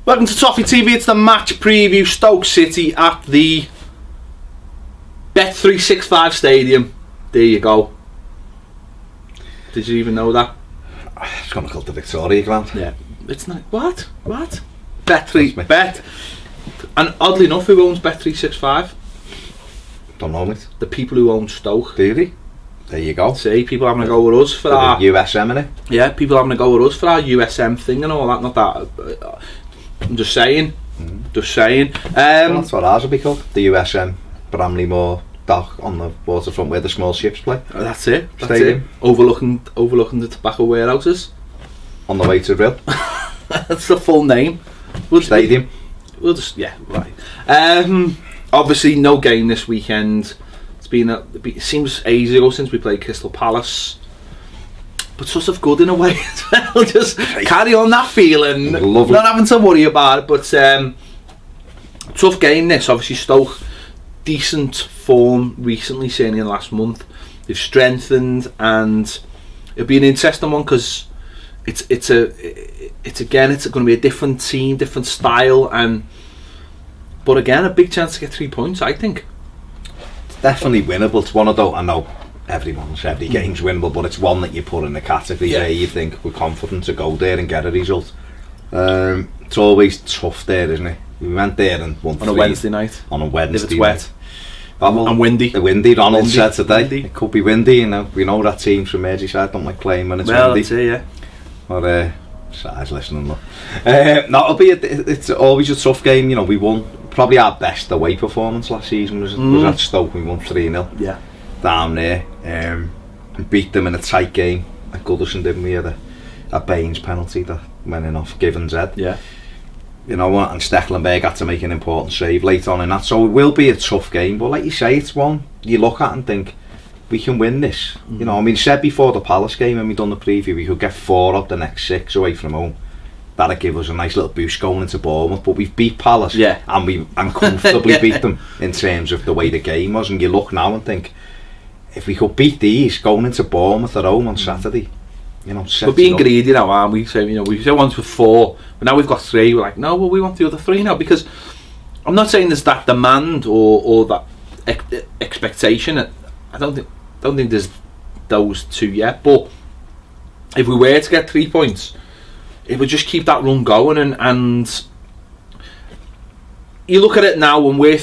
Welcome to Toffee TV. It's the match preview. Stoke City at the Bet365 Stadium. There you go. Did you even know that? It's going to call the Victoria ground. Yeah. It's not. What? Bet. And oddly enough, who owns Bet365? Don't know it. The people who own Stoke. Do they? There you go. See, people having a go with us for our USM, innit? Yeah, people having a go with us for our USM thing and all that. Not that. I'm just saying. Just saying. Well, that's what ours will be called. The USM Bramley Moor dock on the waterfront where the small ships play. That's it. That's Stadium. it. Overlooking the tobacco warehouses. On the way to Rill. That's the full name. Stadium. We'll just right. Obviously, no game this weekend. It seems ages ago since we played Crystal Palace, but sort of good in a way as well. Just carry on that feeling. Lovely. Not having to worry about it. But tough game this. Obviously, Stoke decent form recently, certainly in the last month. They've strengthened, and it'll be an interesting one because it's going to be a different team, different style, but again a big chance to get 3 points. I think it's definitely winnable. It's one of those. I know every game's winnable, but it's one that you put in the category where you think we're confident to go there and get a result. It's always tough there, isn't it? We went there and won on a Wednesday night. On a Wednesday if it's wet. And windy. Windy. Ronald said today. Windy. It could be windy. You know, we know that teams from Merseyside don't like playing when it's windy. That's it, yeah. Or size listening. It's always a tough game. You know, we won probably our best away performance last season was at Stoke. We won 3-0. Yeah. Down there, and beat them in a tight game at Goodison, didn't we? Had a Baines penalty that went in off Gibbon's head. Yeah. You know, and Stecklenberg had to make an important save late on in that, so it will be a tough game. But like you say, it's one you look at and think we can win this. You know, I mean, said before the Palace game when we done the preview, we could get 4 of the next 6 away from home. That'd give us a nice little boost going into Bournemouth. But we've beat Palace, and comfortably beat them in terms of the way the game was. And you look now and think, if we could beat these going into Bournemouth at home on Saturday, you know, we're being greedy now, aren't we? So, you know, we said once with 4, but now we've got 3. We're like, no, well, we want the other 3 now, because I'm not saying there's that demand or that expectation. I don't think there's those 2 yet. But if we were to get 3 points, it would just keep that run going. And you look at it now, and we're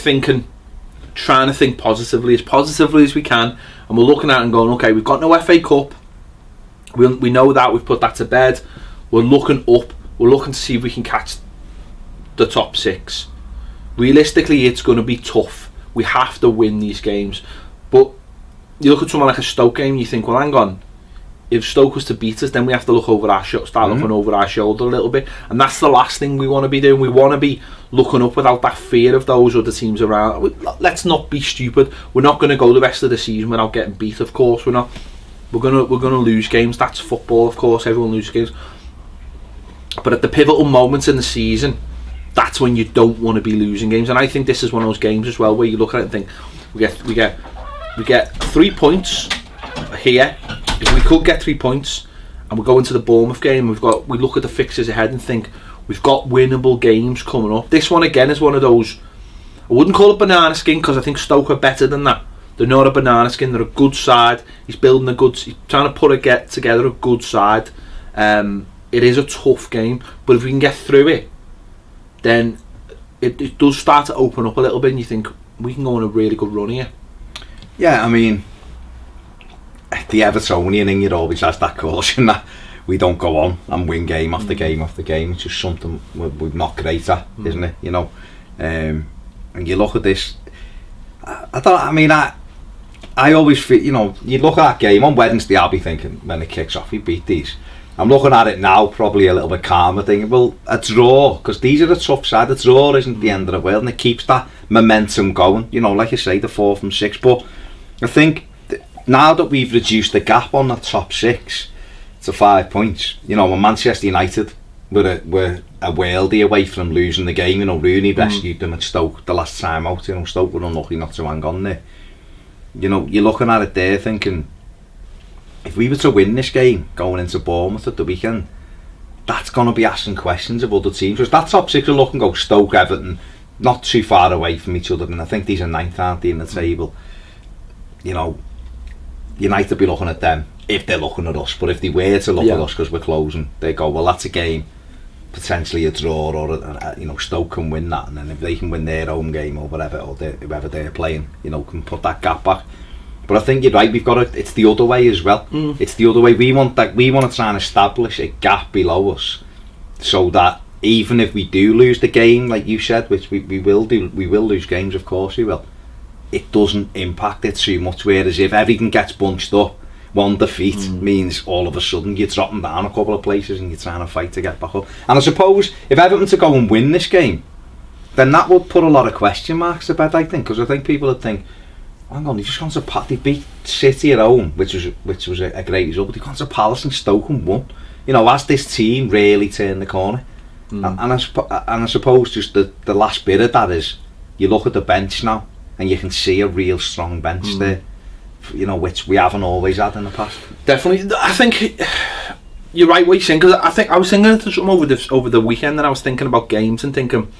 trying to think positively as we can, and we're looking at it and going, okay, we've got no FA Cup. We know that, we've put that to bed. We're looking up. We're looking to see if we can catch the top 6. Realistically, it's going to be tough. We have to win these games. But you look at someone like a Stoke game, you think, well, hang on. If Stoke was to beat us, then we have to look over looking over our shoulder a little bit. And that's the last thing we want to be doing. We want to be looking up without that fear of those other teams around. Let's not be stupid. We're not going to go the rest of the season without getting beat, of course. We're not. We're gonna lose games. That's football, of course. Everyone loses games. But at the pivotal moments in the season, that's when you don't want to be losing games. And I think this is one of those games as well where you look at it and think, we get 3 points here. If we could get 3 points, and we go into the Bournemouth game, we look at the fixtures ahead and think we've got winnable games coming up. This one again is one of those. I wouldn't call it banana skin because I think Stoke are better than that. They're not a banana skin. They're a good side. He's building he's trying to get together a good side. It is a tough game, but if we can get through it, then it does start to open up a little bit, and you think we can go on a really good run here. Yeah, I mean, the Evertonian in you always has that caution that we don't go on and win game after game after game. It's just something we're not great at, isn't it? You know, and you look at this. I always feel, you know, you look at that game on Wednesday, I'll be thinking when it kicks off, we beat these. I'm looking at it now, probably a little bit calmer, thinking, well, a draw, because these are the tough side. A draw isn't the end of the world, and it keeps that momentum going. You know, like you say, the 4 from 6. But I think now that we've reduced the gap on the top 6 to 5 points, you know, when Manchester United were a worldie away from losing the game. You know, Rooney rescued them at Stoke the last time out. You know, Stoke were unlucky not to hang on there. You know, you're looking at it there thinking, if we were to win this game going into Bournemouth at the weekend, that's going to be asking questions of other teams. Because that top 6 are looking go Stoke, Everton, not too far away from each other, and I think these are 9th, aren't they, in the table. You know, United will be looking at them if they're looking at us, but if they were to look at us because we're closing, they go, well, that's a game, potentially a draw, or you know, Stoke can win that, and then if they can win their home game or whatever, or whoever they're playing, you know, can put that gap back. But I think you're right, it's the other way as well. It's the other way. We want to try and establish a gap below us, so that even if we do lose the game, like you said, which we will do, we will lose games, of course we will, it doesn't impact it too much. Whereas if everything gets bunched up, one defeat means all of a sudden you're dropping down a couple of places and you're trying to fight to get back up. And I suppose if Everton to go and win this game, then that would put a lot of question marks to bed, I think, because I think people would think, hang on, they've just gone to they beat City at home, which was a great result, but they've gone to Palace and Stoke and won. You know, has this team really turned the corner? And I suppose just the last bit of that is, you look at the bench now and you can see a real strong bench there, you know, which we haven't always had in the past. Definitely. I think you're right what you're saying, because I think I was thinking something over the weekend, and I was thinking about games and thinking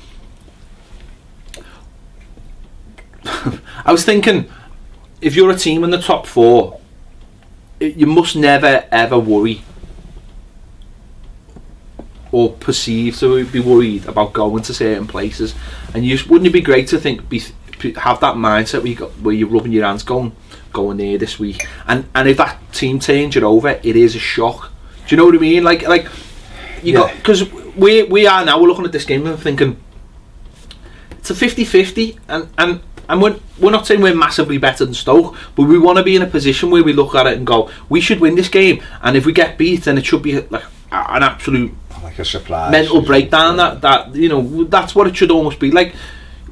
I was thinking, if you're a team in the top 4, you must never ever worry or perceive to be worried about going to certain places. And wouldn't it be great to have that mindset where you're rubbing your hands going there this week, and if that team turns you over, it is a shock. Do you know what I mean? Like you got, because we are now, we're looking at this game and thinking it's a 50-50, and we're not saying we're massively better than Stoke, but we want to be in a position where we look at it and go, we should win this game, and if we get beat, then it should be like an absolute, like a surprise, mental breakdown. That you know, that's what it should almost be like.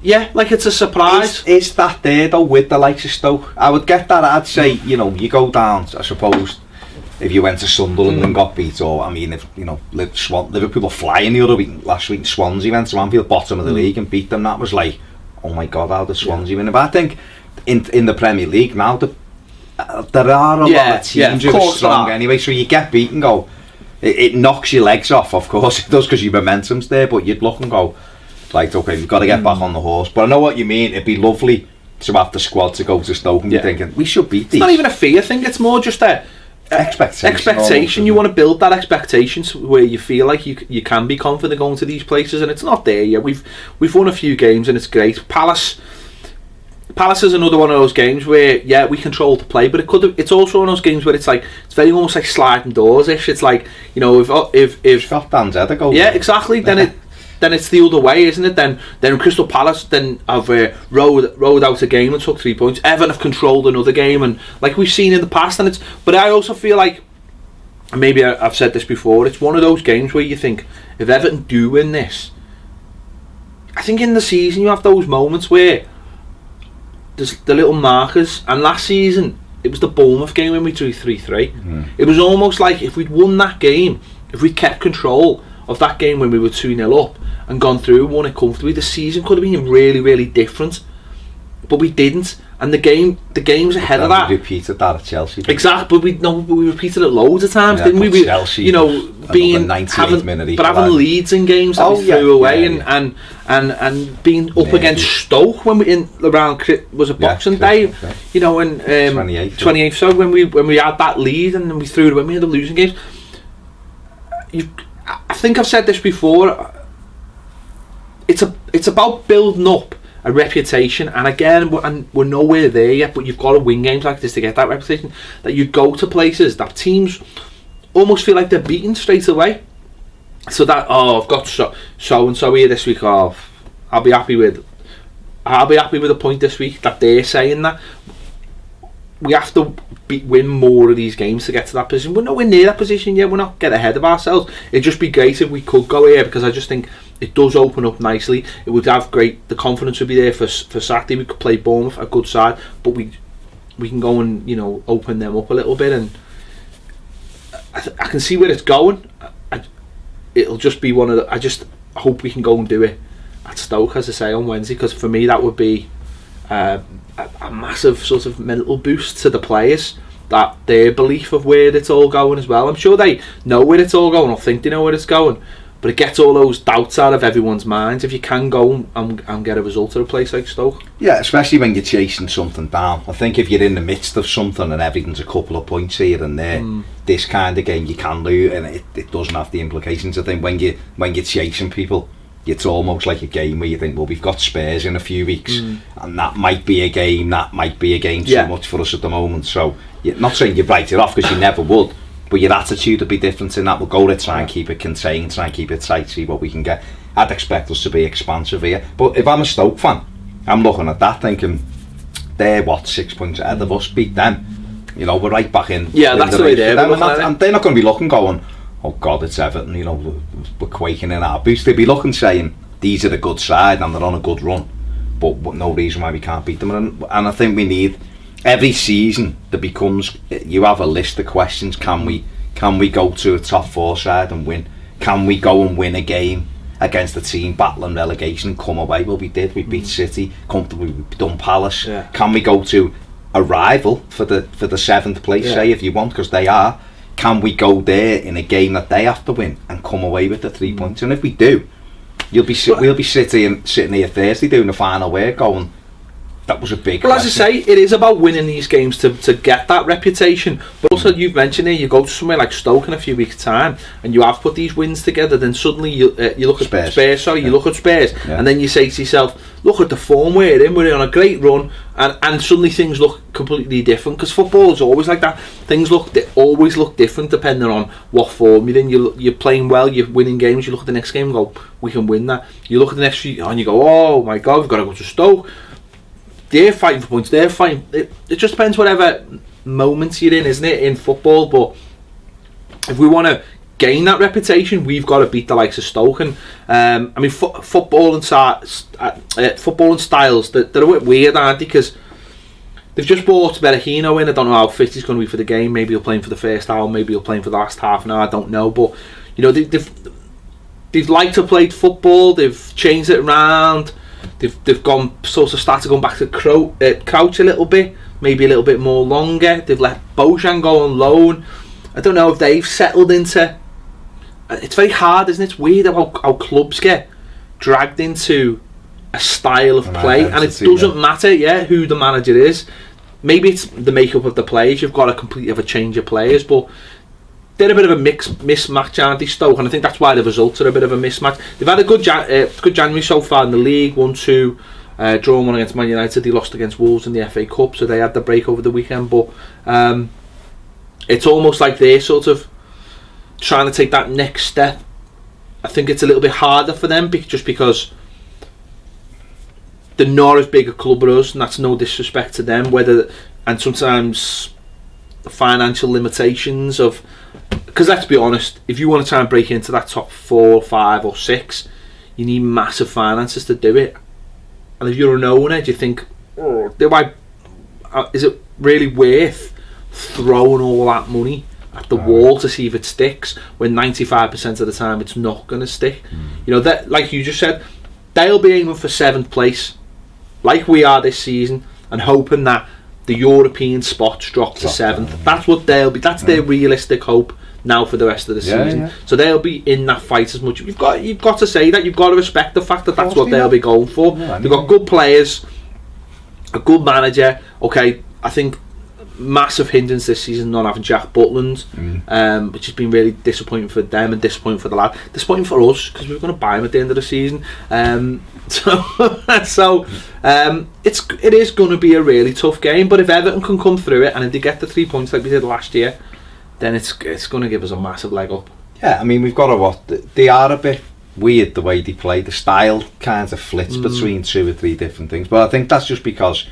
Yeah, like it's a surprise. Is that there though with the likes of Stoke? I would get that. I'd say, you know, you go down, I suppose, if you went to Sunderland and got beat, or I mean, if you know, Liverpool were flying the other week, last week, Swansea went to Anfield, bottom of the league, and beat them. That was like, oh my God, how did Swansea win? But I think in the Premier League now, there are a lot of teams who are strong anyway, so you get beat and go, it knocks your legs off, of course it does, because your momentum's there, but you'd look and go, like, okay, we've got to get back on the horse. But I know what you mean. It'd be lovely to have the squad to go to Stoke and be thinking, we should beat these. It's not even a fear thing, it's more just a expectation. You want to build that expectation where you feel like you can be confident going to these places, and it's not there yet. We've won a few games and it's great. Palace is another one of those games where we control the play, but it's also one of those games where it's like, it's very almost like sliding doors-ish. It's like, you know, if got Dan's head go, exactly, then it's the other way, isn't it? Then Crystal Palace then have rode out a game and took 3 points. Everton have controlled another game, and like we've seen in the past, but I also feel like, and maybe I've said this before, it's one of those games where you think, if Everton do win this, I think in the season you have those moments where there's the little markers, and last season it was the Bournemouth game when we drew 3-3. It was almost like if we'd won that game, if we'd kept control of that game when we were 2-0 up and gone through and won it comfortably, the season could have been really, really different, but we didn't. And the games ahead of that, we repeated that at Chelsea, exactly, but we repeated it loads of times, didn't we? Chelsea, you know, having leads in games that we threw away, and being up against Stoke when we was a Boxing Day, you know, and 28th, so when we had that lead and then we threw it away, we had the losing games. I think I've said this before, it's about building up a reputation, and again, we're nowhere there yet, but you've got to win games like this to get that reputation, that you go to places that teams almost feel like they're beaten straight away, so that, I've got so and so here this week, I'll be happy with a point this week, that they're saying that. We have to win more of these games to get to that position. We're nowhere near that position yet. We're not getting ahead of ourselves. It'd just be great if we could go here, because I just think it does open up nicely. It would have the confidence would be there for Saturday. We could play Bournemouth, a good side, but we can go and, you know, open them up a little bit, and I can see where it's going. It'll just be one of the, I just hope we can go and do it at Stoke, as I say, on Wednesday, because for me that would be a massive sort of mental boost to the players, that their belief of where it's all going as well. I'm sure they know where it's all going, or think they know where it's going, but it gets all those doubts out of everyone's minds if you can go and get a result at a place like Stoke. Yeah, especially when you're chasing something down. I think if you're in the midst of something and everything's a couple of points here and there, this kind of game you can lose, and it doesn't have the implications. I think when you're chasing people, it's almost like a game where you think, well, we've got Spurs in a few weeks, and that might be a game too much for us at the moment. So, you're not saying you write it off, because you never would, but your attitude would be different in that. We'll go to try and keep it contained, try and keep it tight, see what we can get. I'd expect us to be expansive here. But if I'm a Stoke fan, I'm looking at that thinking, they're 6 points ahead of us, beat them. You know, we're right back in. Yeah, that's the way they're looking at it. And they're not going to be looking going, oh God, it's Everton, you know, we're quaking in our boots. They'd be looking saying, these are a good side and they're on a good run, but no reason why we can't beat them. And I think we need, every season there becomes, you have a list of questions. Can we go to a top 4 side and win? Can we go and win a game against a team battling relegation and come away? Well, we did. We beat City comfortably. We've done Palace. Yeah. Can we go to a rival for the 7th place, say, if you want, because they are? Can we go there in a game that they have to win and come away with the 3 points? And if we do, we'll be sitting here Thursday doing the final work going, that was a big question. As I say, it is about winning these games to get that reputation. But also, you've mentioned it, you go to somewhere like Stoke in a few weeks' time and you have put these wins together, then suddenly you look at Spurs, you look at Spurs, and then you say to yourself, look at the form we're in on a great run, and suddenly things look completely different, because football is always like that. Things always look different depending on what form you're in. You're playing well, you're winning games, you look at the next game and go, we can win that. You look at the next few and you go, oh my God, we've got to go to Stoke. They're fighting for points, they're fighting. It just depends whatever moments you're in, isn't it, in football. But if we want to gain that reputation, we've got to beat the likes of Stoke. And I mean, football and styles, they're a bit weird, aren't they? Because they've just brought Berahino in. I don't know how fit he's going to be for the game. Maybe he'll play for the first hour, maybe he'll play for the last half an hour, I don't know. But you know, they've liked to play football, they've changed it around. They've gone sort of started going back to crouch a little bit, maybe a little bit more longer. They've let Bojan go on loan. I don't know if they've settled into. It's very hard, isn't it? It's weird how clubs get dragged into a style of play, and it doesn't matter, who the manager is. Maybe it's the makeup of the players. You've got a completely have a change of players, but they're a bit of a mismatch, aren't they, Stoke? And I think that's why the results are a bit of a mismatch. They've had a good January so far in the league, 1-2, drawn 1 against Man United. They lost against Wolves in the FA Cup, so they had the break over the weekend. But it's almost like they're sort of trying to take that next step. I think it's a little bit harder for them, just because they're not as big a club as us, and that's no disrespect to them. And sometimes the financial limitations of, because let's be honest, if you want to try and break into that top 4, 5 or 6, you need massive finances to do it. And if you're an owner, do you think, is it really worth throwing all that money at the wall to see if it sticks, when 95% of the time it's not going to stick? You know, that, like you just said, they'll be aiming for 7th place, like we are this season, and hoping that the European spots drop to 7th. That's what they'll be. That's their realistic hope now for the rest of the season. Yeah. So they'll be in that fight as much. You've got to say that. You've got to respect the fact that that's what they'll be going for. Yeah, they've got good players, a good manager. Okay, I think massive hindrance this season not having Jack Butland, which has been really disappointing for them and disappointing for the lad. Disappointing for us, because we were going to buy him at the end of the season. So it is going to be a really tough game. But if Everton can come through it, and if they get the 3 points like we did last year, then it's going to give us a massive leg up. Yeah, I mean, we've got they are a bit weird the way they play. The style kind of flits between 2 or 3 different things, but I think that's just because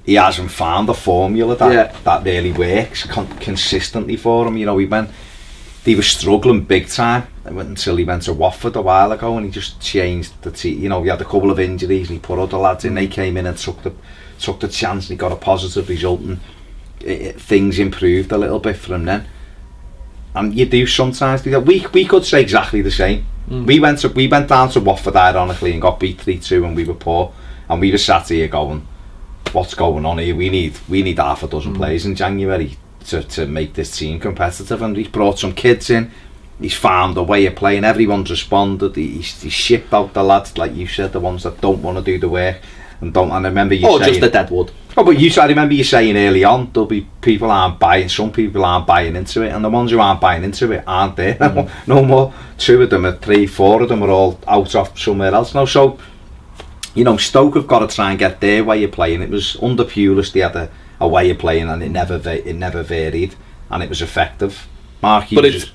he hasn't found a formula that really works consistently for him. You know, he was struggling big time until he went to Watford a while ago, and he just changed the team. You know, he had a couple of injuries and he put other lads in. They came in and took the chance, and he got a positive result, and things improved a little bit for him then. And you do sometimes do that. We could say exactly the same. We went down to Watford ironically and got beat 3-2, and we were poor, and we were sat here going, what's going on here? We need half a dozen players in January to make this team competitive, and he's brought some kids in. He's found a way of playing. Everyone's responded. He's shipped out the lads, like you said, the ones that don't want to do the work and don't. And I remember you saying, just the dead wood. Oh, but I remember you saying early on, there'll be people some people aren't buying into it, and the ones who aren't buying into it aren't there. No more. 2 of them, or 3, 4 of them are all out of somewhere else now. So, you know, Stoke have got to try and get their way of playing. It was under Pulis, they had a way of playing, and it never varied, and it was effective. Mark Hughes,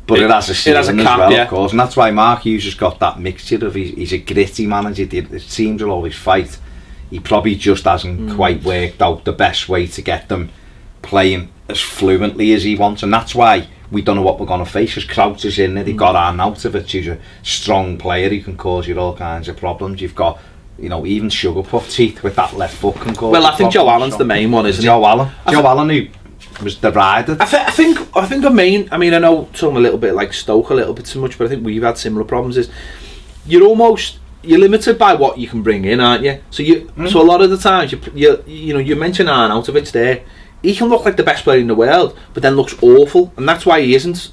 but it has a ceiling as well, of course, and that's why Mark Hughes has got that mixture of he's a gritty manager. The teams will always fight. He probably just hasn't quite worked out the best way to get them playing as fluently as he wants, and that's why we don't know what we're going to face. As Crouch is in there, they've got Arnautovic, who's a strong player who can cause you all kinds of problems. You've got, you know, even Sugarpuff teeth with that left foot can cause. Well, I think Joe Allen's the main one, isn't it? Joe Allen, who was the rider. I think the main. I mean, I know talking a little bit like Stoke a little bit too much, but I think we've had similar problems. Is you're limited by what you can bring in, aren't you? So so a lot of the times you mention Arnautovic there. He can look like the best player in the world, but then looks awful, and that's why he isn't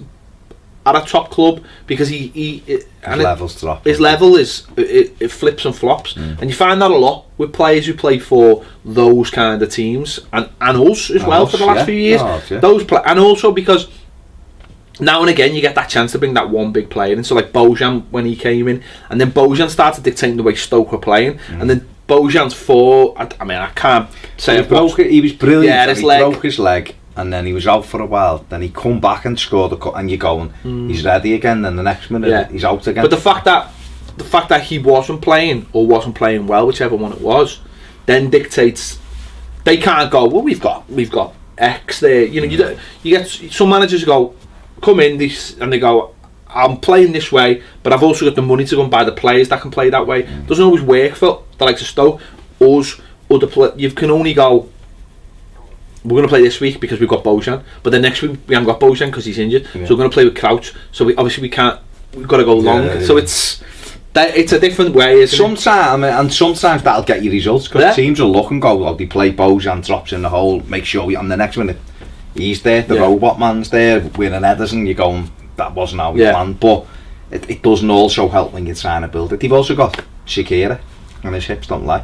at a top club, because his levels drop. His level it flips and flops, and you find that a lot with players who play for those kind of teams, and us as well for the last few years. And also because now and again you get that chance to bring that one big player in. So like Bojan when he came in, and then Bojan started dictating the way Stoke were playing, and then Bojan's I can't say he was brilliant. Yeah, he broke his leg, and then he was out for a while. Then he come back and scored a cut, and you're going, he's ready again. Then the next minute he's out again. But the fact that he wasn't playing or wasn't playing well, whichever one it was, then dictates they can't go. Well, we've got X there. You know, you get some managers who go, come in this, and they go, I'm playing this way, but I've also got the money to go and buy the players that can play that way. Doesn't always work for the likes of Stoke. You can only go, we're going to play this week because we've got Bojan, but then next week we haven't got Bojan because he's injured, so we're going to play with Crouch. So we can't. We've got to go long. So it's a different way. Sometimes that'll get you results, because teams will look and go, they play Bojan, drops in the hole, make sure and the next minute he's there, the robot man's there, winning headers, and you're going, that wasn't how we planned. But it doesn't also help when you're trying to build it. They've also got Shakira, and his hips don't lie,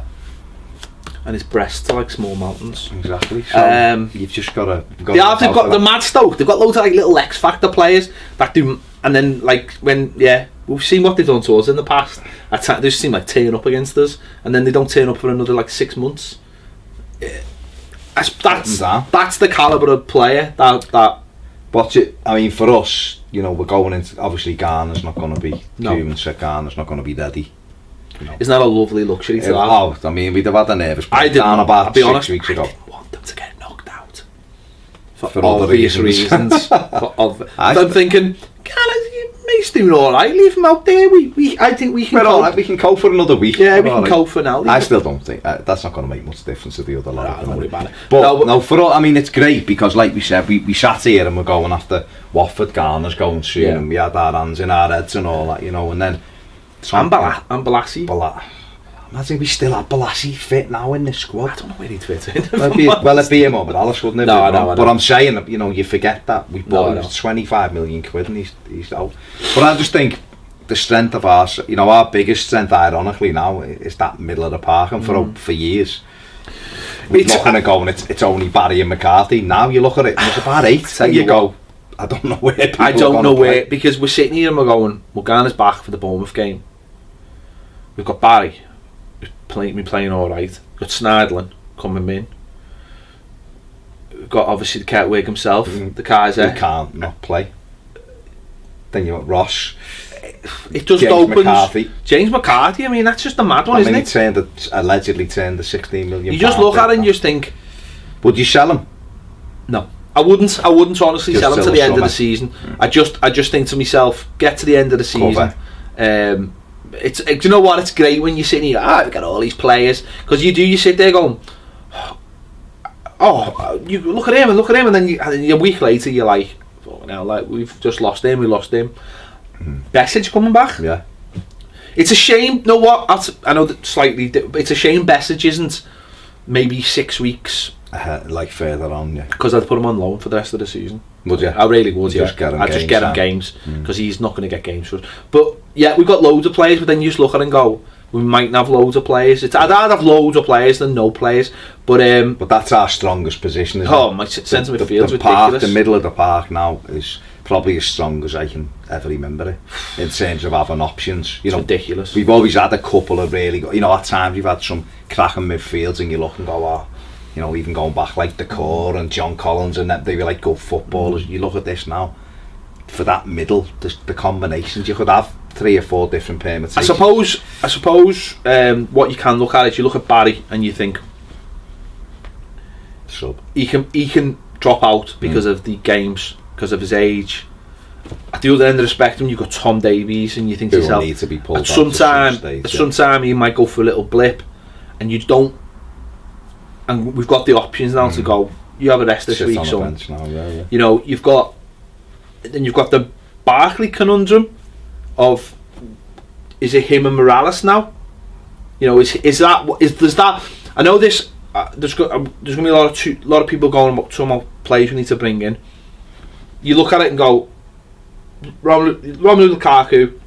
and his breasts are like small mountains. Exactly. So you've just got to. They've got the mad Stoke. They've got loads of like little X Factor players that do, and then like when we've seen what they've done to us in the past. They just seem like turn up against us, and then they don't turn up for another like 6 months. That's the calibre of player that. But I mean, for us, you know, we're going into, obviously Ghana's not going to be. Human said Ghana's not going to be ready. You know. Isn't that a lovely luxury to have? Oh, I mean, we'd have had a nervous breakdown about 6 weeks ago. I didn't want them to get knocked out for obvious reasons. I'm thinking, he's doing all right. Leave him out there. I think we can. We're all right. We can cope for another week. Yeah, we can cope for now. I still don't think that's not going to make much difference to the other lot. Don't worry about it. But no, for all, I mean, it's great because, like we said, we sat here and we're going after Watford, Ghana's going soon, and we had our hands in our heads and all that, you know, and then. And Balassi. Imagine we still had Balassi fit now in this squad. I don't know where he'd fit in. It'd be him over Alice, wouldn't it? No, I know. But I'm saying, you know, you forget that we bought him 25 million quid and he's out. But I just think the strength of our biggest strength, ironically now, is that middle of the park, and for years we're looking at going, it's only Barry and McCarthy. Now you look at it, and it's about 8, and you go, I don't know where people I don't know where, because we're sitting here and we're going, Morgana's back for the Bournemouth game. We've got Barry, who's playing alright. We've got Snidling coming in. We've got obviously the Kertwig himself, the Kaiser. He can't not play. Then you've got Ross. It just opens. James McCarthy, I mean, that's just a mad one, isn't it? He allegedly turned the 16 million. You just look at it and you just think, would you sell him? No. I wouldn't honestly sell him to the end of the season. I just think to myself, get to the end of the season. Do you know what? It's great when you're sitting here. We've got all these players, because you sit there going, you look at him, and then a week later you're like, now like we've just lost him. We lost him. Bessage coming back. Yeah. It's a shame. You know what? I know that slightly. It's a shame Bessage isn't maybe 6 weeks. Like further on, yeah. Because I'd put him on loan for the rest of the season. Would you? I really would, yeah. I'd just get him games, because he's not going to get games for us. But yeah, we've got loads of players, but then you just look at it and go, we mightn't have loads of players. I'd rather have loads of players than no players. But that's our strongest position, isn't it? My centre midfield's ridiculous. Park, the middle of the park now is probably as strong as I can ever remember it, in terms of having options. It's ridiculous. We've always had a couple of really, at times we've had some cracking midfields, and you look and go, even going back like the core and John Collins, and they were like good footballers. You look at this now, for that middle, the combinations, you could have 3 or 4 different permutations. I suppose what you can look at is, you look at Barry and you think, he can drop out because of the games, because of his age. At the other end of the spectrum, you've got Tom Davies, and you think to yourself, need to be pulled at some time he might go for a little blip, and you don't. And we've got the options now to go, you have a rest this week, son. You've got the Barkley conundrum of, is it him and Morales now? Does that? I know this. There's going to be a lot of people going about some players we need to bring in. You look at it and go, Romelu Lukaku.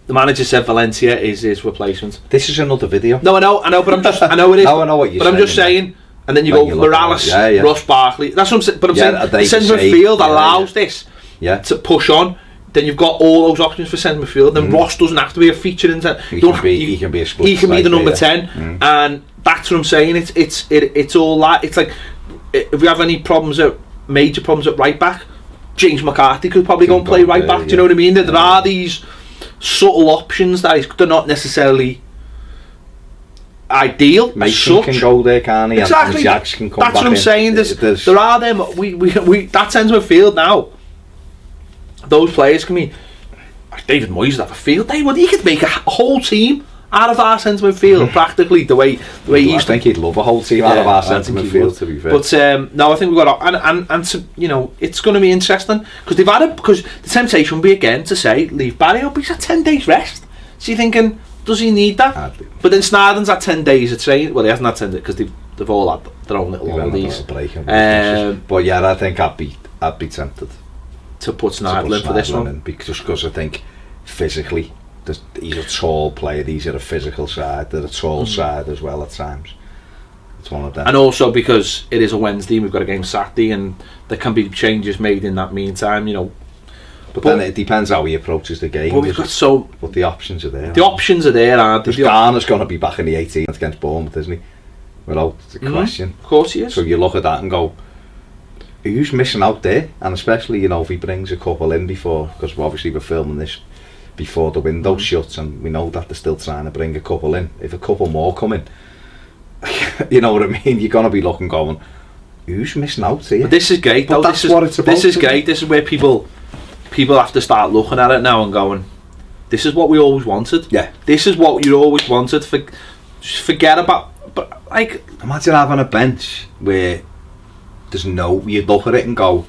The manager said Valencia is his replacement. This is another video. No, I know, but I know it is. No, I know what you're saying. But I'm just saying, and then you go Morales, Ross Barkley. That's what I'm saying. But I'm saying the centre midfield allows this to push on. Then you've got all those options for centre midfield. Then Ross doesn't have to be a feature in centre. He can be a split. He can be the number 10, and that's what I'm saying. It's all that. It's like, if we have any major problems at right back, James McCarthy could probably go and play right back. Do you know what I mean? There are these subtle options that they're not necessarily ideal. Mason can go there, can't he? Exactly. And Jax can come back. That's what I'm saying. There are them. We that centre midfield now. Those players can be. David Moyes would have a field day. He could make a whole team out of our centre midfield practically the way he used to. I think he'd love a whole team out of our centre midfield, to be fair. But no, I think we've got and it's going to be interesting, because because the temptation would be again to say leave Barry up. He's had 10 days rest. So you're thinking, does he need that? Hardly. But then Snarden's had 10 days of training. Well, he hasn't had 10 days because they've all had their own little holidays. But yeah, I think I'd be tempted to put Snarden in for this one, because I think physically he's a tall player. He's at a physical side. They're a tall side as well at times. It's one of them. And also because it is a Wednesday and we've got a game Saturday, and there can be changes made in that meantime, But then it depends how he approaches the game. But the options are there. The options are there, aren't they? Garner's going to be back in the 18th against Bournemouth, isn't he? Without the question. Of course he is. So you look at that and go, who's missing out there? And especially, if he brings a couple in before, because obviously we're filming this before the window shuts, and we know that they're still trying to bring a couple in. If a couple more come in, you know what I mean? You're going to be looking, going, who's missing out here? But this is great, though. That's what it's about. This is great. This is where people have to start looking at it now and going, this is what we always wanted. Yeah. This is what you always wanted. Just forget about. But like, imagine having a bench where you look at it and go,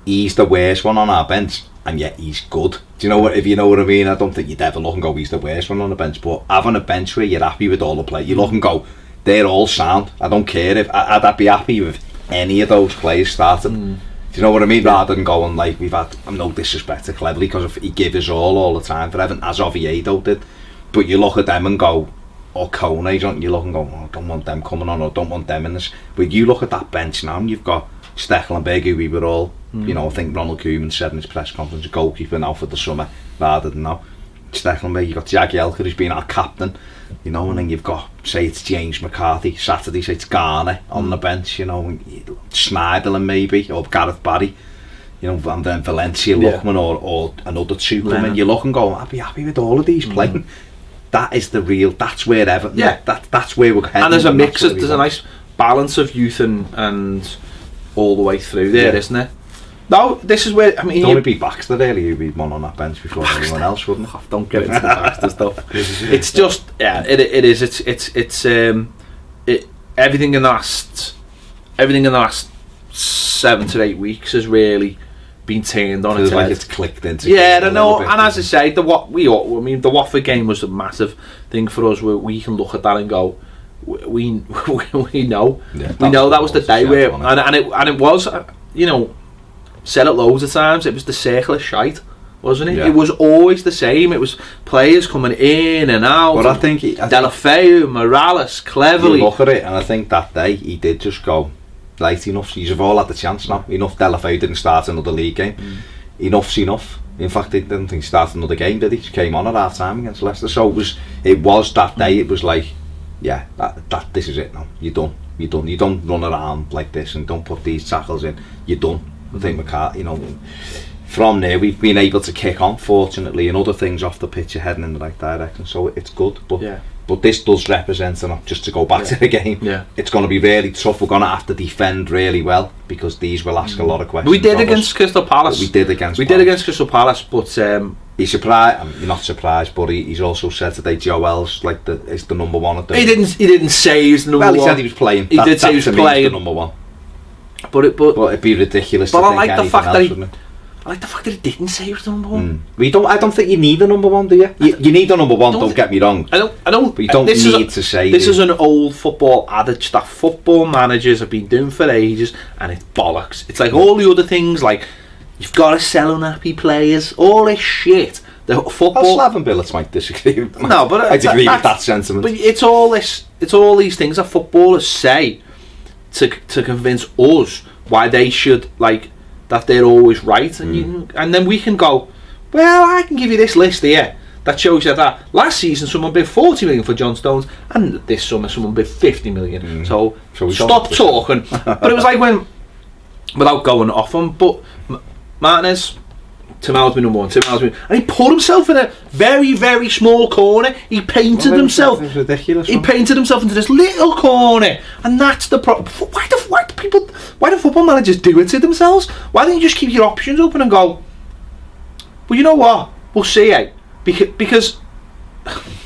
he's the worst one on our bench, and yet he's good. Do you know what? If you know what I mean, I don't think you'd ever look and go, he's the worst one on the bench. But having a bench where you're happy with all the players, you look and go, they're all sound. I don't care if I'd be happy with any of those players starting. Do you know what I mean? Yeah. Rather than going like we've had, I'm no disrespect to Cleverley, because he gave us all the time for Everton, as Oviedo did. But you look at them and go, or Kone, don't you look and go, I don't want them coming on, or don't want them in this. But you look at that bench now, and you've got Stekelenburg, who we were all, I think Ronald Koeman said in his press conference, a goalkeeper now for the summer, rather than now. Stekelenburg, you've got Jagielka, who's been our captain, and then you've got, say it's James McCarthy, Saturday, say it's Garner on the bench, and Schneiderlin maybe, or Gareth Barry, and then Valencia, Lookman, or another two come in. You look and go, I'd be happy with all of these playing. That is that's where Everton, that's where we're heading. And there's a mix, there's a nice balance of youth and all the way through there, isn't there? No, this is where, I mean, it'd only be Baxter really who'd be one on that bench before anyone else, wouldn't it? Don't get into the Baxter stuff. It's just, it is. It's everything in the last 7 to 8 weeks has really been turned on its head. Like it's clicked into. Yeah, I know. And as I say, the Watford game was a massive thing for us, where we can look at that and go, we know. Yeah, We know that was the day where, wasn't it? and it was, you know, said it loads of times. It was the circle of shite, wasn't it? Yeah. It was always the same. It was players coming in and out. But I think Delafeu, Morales, Cleverly. You look at it, and I think that day he did just go, right, enough. You've all had the chance now. Enough. Delafeu didn't start another league game. Enough's enough. In fact, I didn't think he started another game, did he? He came on at half time against Leicester. So it was that day. It was like, yeah, that this is it now. You're done. You don't run around like this and don't put these tackles in. You're done. I think McCarthy, you know, from there we've been able to kick on, fortunately, and other things off the pitch are heading in the right direction. So it's good. But this does represent enough. Just to go back to the game, it's going to be really tough. We're going to have to defend really well because these will ask a lot of questions. We did against Crystal Palace. We did against Crystal Palace, but he's surprised. You're not surprised, but he's also said today Joel's like is the number one at the. He didn't say he's the number one. Well, he said he was playing. He did say he was playing. The number one. But it'd be ridiculous. But to I think like the fact else, that I like the fact that he didn't say he was the number one. I don't think you need a number one, do you? You need a number one. Don't get me wrong. I don't. But you don't need to say. This is an old football adage that football managers have been doing for ages, and it's bollocks. It's like all the other things, like you've got to sell unhappy players, all this shit. The football. Slaven Billets might disagree. No, but I agree with that sentiment. But it's all this. It's all these things that footballers say to convince us why they should like. That they're always right, and then we can go, well, I can give you this list here that shows you that last season someone bid 40 million for John Stones, and this summer someone bid 50 million. So stop talking. But it was like when, without going off him, but Martinez, Tim Howard's been number one. And he put himself in a very, very small corner. He painted himself. It was ridiculous. He painted himself into this little corner, and that's the problem. Why do football managers do it to themselves? Why don't you just keep your options open and go, well, you know what? We'll see, because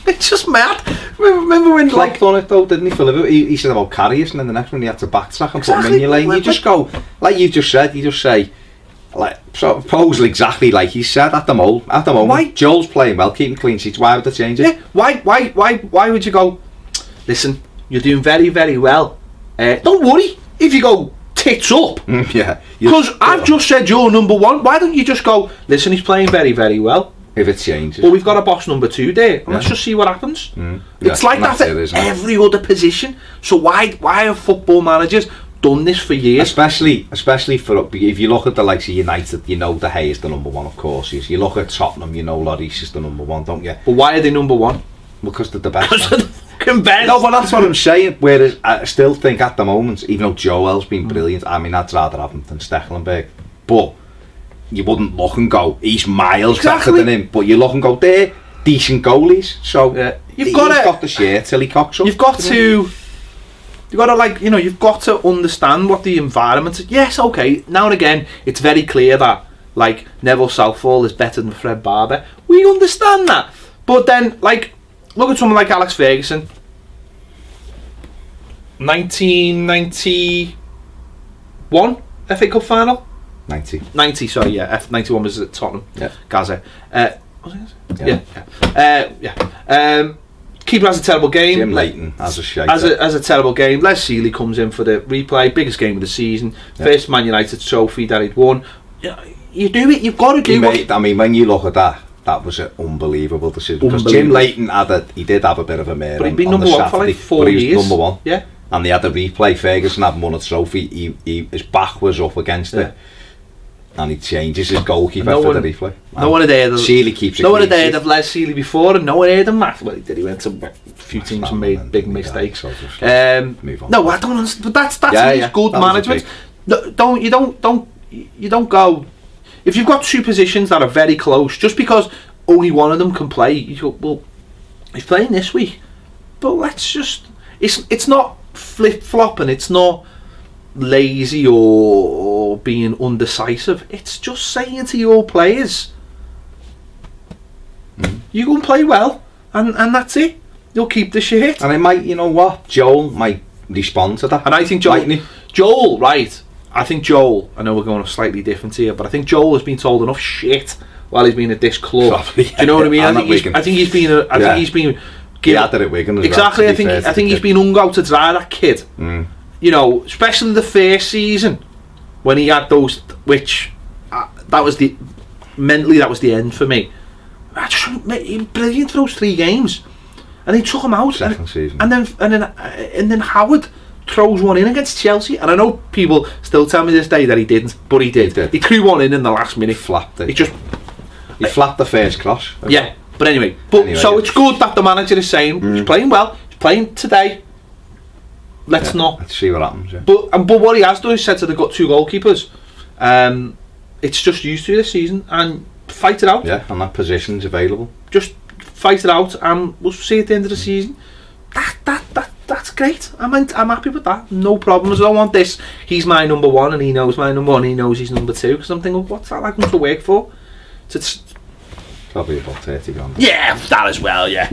it's just mad. Remember when Klopp done it though, didn't he? For Liverpool, he said about Karius, and then the next one he had to backtrack and put him in your lane. You just go, like you just said. You just say. Like proposal exactly like he said at the moment. Why? Joel's playing well, keeping clean sheets. Why would they change it? Yeah. Why would you go? Listen, you're doing very, very well. Don't worry if you go tits up. Yeah. Because I've just said you're number one. Why don't you just go? Listen, he's playing very, very well. If it changes. But we've got a boss number two there, and let's just see what happens. It's like that at every other position. So why have football managers done this for years? Especially for if you look at the likes of United, you know De Gea is the number one, of course. You look at Tottenham, you know Lloris is the number one, don't you? But why are they number one? Because they're the best. Because they're the fucking best. No, but that's what I'm saying. Whereas I still think at the moment, even though Joel's been brilliant, I mean I'd rather have him than Stekelenburg. But you wouldn't look and go, he's miles better than him. But you look and go, they're decent goalies. So he's got the share till he cocks up. You've got to you've got to understand what the environment is. Yes, okay, now and again it's very clear that like Neville Southall is better than Fred Barber. We understand that. But then like look at someone like Alex Ferguson. 1991 FA Cup final? 90, sorry, yeah. 91 was at Tottenham. Yeah. Gaza. Was it? Yeah. Keeper has a terrible game. Jim Leighton has a shake. As a terrible game. Les Sealey comes in for the replay. Biggest game of the season. First Man United trophy that he'd won. You do it. You've got to do it. I mean, when you look at that was an unbelievable decision. Because Jim Leighton he did have a bit of a mare. But he'd been number one for like 4 years. He was number one. Yeah. And they had a replay. Ferguson hadn't won a trophy. His back was up against it. And he changes his goalkeeper for the replay. No one had heard of Sealey keeps it. No one had heard of Les Sealey before, and no one heard of Matt. Well, he did. He went to a few teams and made big mistakes. No, I don't understand. But that's good management. You don't go. If you've got two positions that are very close, just because only one of them can play, you go, well, he's playing this week, but let's just. It's not flip flopping. It's not lazy or being undecisive. It's just saying to your players, you go and play well, and that's it. You'll keep the shit. And it might, you know what, Joel might respond to that. And I think Joel, right? I think Joel. I know we're going slightly different here, but I think Joel has been told enough shit while he's been at this club. Probably, do you know what I mean? I think he's been He had it at Wigan as exactly. well, I think he's been hung out to dry, that kid. You know, especially the first season when he had those, which that was the end for me. He was brilliant for those 3 games, and he took him out. Second season, and then Howard throws one in against Chelsea, and I know people still tell me this day that he didn't, but he did. He threw one in the last minute. Flapped it. He flapped the first cross. Yeah, but anyway, so it's good that the manager is saying he's playing well. He's playing today. Let's see what happens. Yeah. But what he has done is said to the 2 goalkeepers, it's just used to this season and fight it out. Yeah, and that position's available. Just fight it out, and we'll see at the end of the season. That's great. I'm happy with that. No problems. I don't want this. He's my number 1, and he knows my number 1. He knows he's number 2. Because I'm thinking, what's that like to work for? It's probably about 30 grand. Yeah, that as well. Yeah.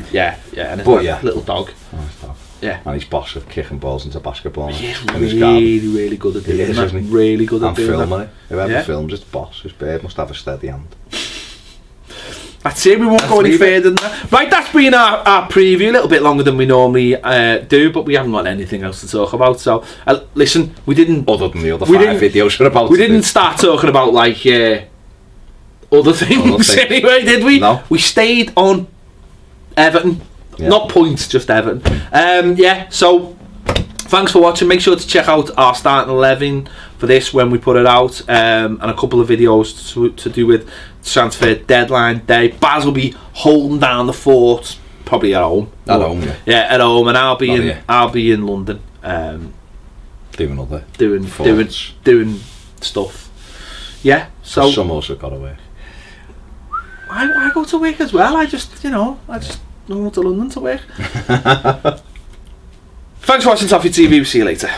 And it's little dog. Nice dog. Yeah. And he's boss at kicking balls into basketball. He's really good at doing that. Isn't he? Really good at doing that. Filming it. Whoever films it's boss. His bird must have a steady hand. That's it, we won't go any further than that. Right, that's been our preview, a little bit longer than we normally do, but we haven't got anything else to talk about. So, listen, we didn't... Other than the other 5 videos we're about we didn't start talking about, like, other things anyway, did we? No. We stayed on Everton. Yeah. Not points, just Everton. So... Thanks for watching. Make sure to check out our starting 11 for this when we put it out, and a couple of videos to do with transfer deadline day. Baz will be holding down the fort, probably at home. At home, yeah. Yeah, at home, and I'll be in London, doing stuff. Yeah. So some also got to work. I go to work as well. I just don't go to London to work. Thanks for watching Toffee TV. We'll see you later.